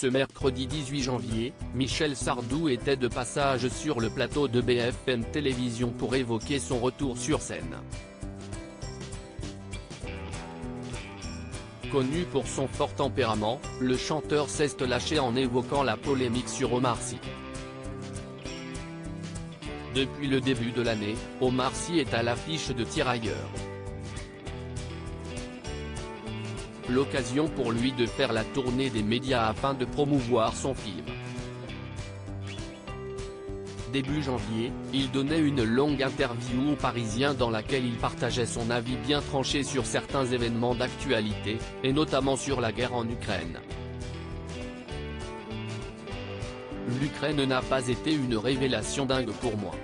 Ce mercredi 18 janvier, Michel Sardou était de passage sur le plateau de BFM Télévision pour évoquer son retour sur scène. Connu pour son fort tempérament, le chanteur s'est lâché en évoquant la polémique sur Omar Sy. Depuis le début de l'année, Omar Sy est à l'affiche de Tirailleurs. L'occasion pour lui de faire la tournée des médias afin de promouvoir son film. Début janvier, il donnait une longue interview aux Parisiens dans laquelle il partageait son avis bien tranché sur certains événements d'actualité, et notamment sur la guerre en Ukraine. L'Ukraine n'a pas été une révélation dingue pour moi.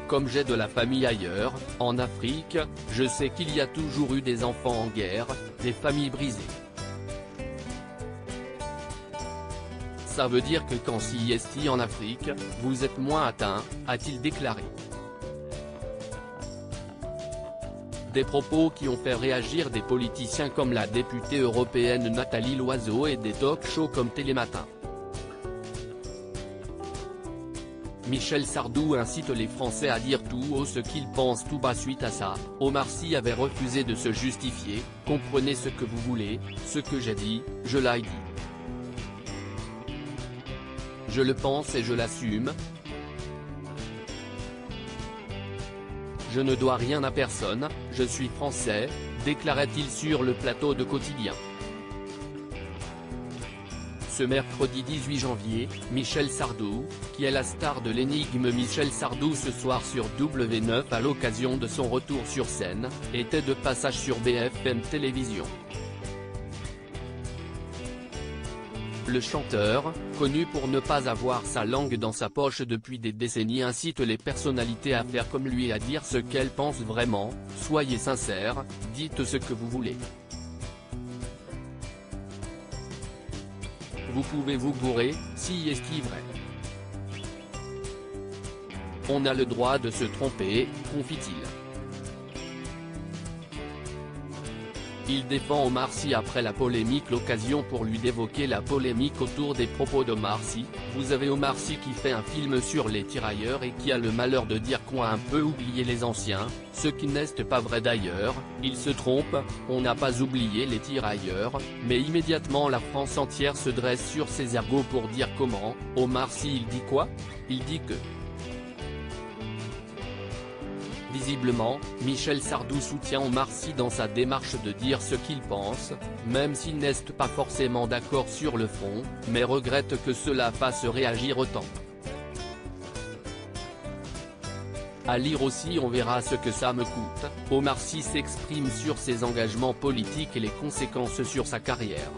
Comme j'ai de la famille ailleurs, en Afrique, je sais qu'il y a toujours eu des enfants en guerre, des familles brisées. Ça veut dire que quand CIST en Afrique, vous êtes moins atteint, a-t-il déclaré. Des propos qui ont fait réagir des politiciens comme la députée européenne Nathalie Loiseau et des talk-shows comme Télématin. Michel Sardou incite les Français à dire tout haut ce qu'ils pensent tout bas. Suite à ça, Omar Sy avait refusé de se justifier. « Comprenez ce que vous voulez, ce que j'ai dit, je l'ai dit. Je le pense et je l'assume. Je ne dois rien à personne, je suis français », déclarait-il sur le plateau de Quotidien. Ce mercredi 18 janvier, Michel Sardou, qui est la star de l'énigme Michel Sardou ce soir sur W9 à l'occasion de son retour sur scène, était de passage sur BFM Télévision. Le chanteur, connu pour ne pas avoir sa langue dans sa poche depuis des décennies, incite les personnalités à faire comme lui et à dire ce qu'elles pensent vraiment. « Soyez sincères, dites ce que vous voulez. Vous pouvez vous bourrer, si est-ce vrai. On a le droit de se tromper, confie-t-il. » Il défend Omar Sy après la polémique, l'occasion pour lui d'évoquer la polémique autour des propos d'Omar Sy. « Vous avez Omar Sy qui fait un film sur les tirailleurs et qui a le malheur de dire qu'on a un peu oublié les anciens, ce qui n'est pas vrai d'ailleurs, il se trompe, on n'a pas oublié les tirailleurs, mais immédiatement la France entière se dresse sur ses ergots pour dire comment. Omar Sy il dit quoi? Il dit que… » Visiblement, Michel Sardou soutient Omar Sy dans sa démarche de dire ce qu'il pense, même s'il n'est pas forcément d'accord sur le fond, mais regrette que cela fasse réagir autant. À lire aussi, on verra ce que ça me coûte. Omar Sy s'exprime sur ses engagements politiques et les conséquences sur sa carrière.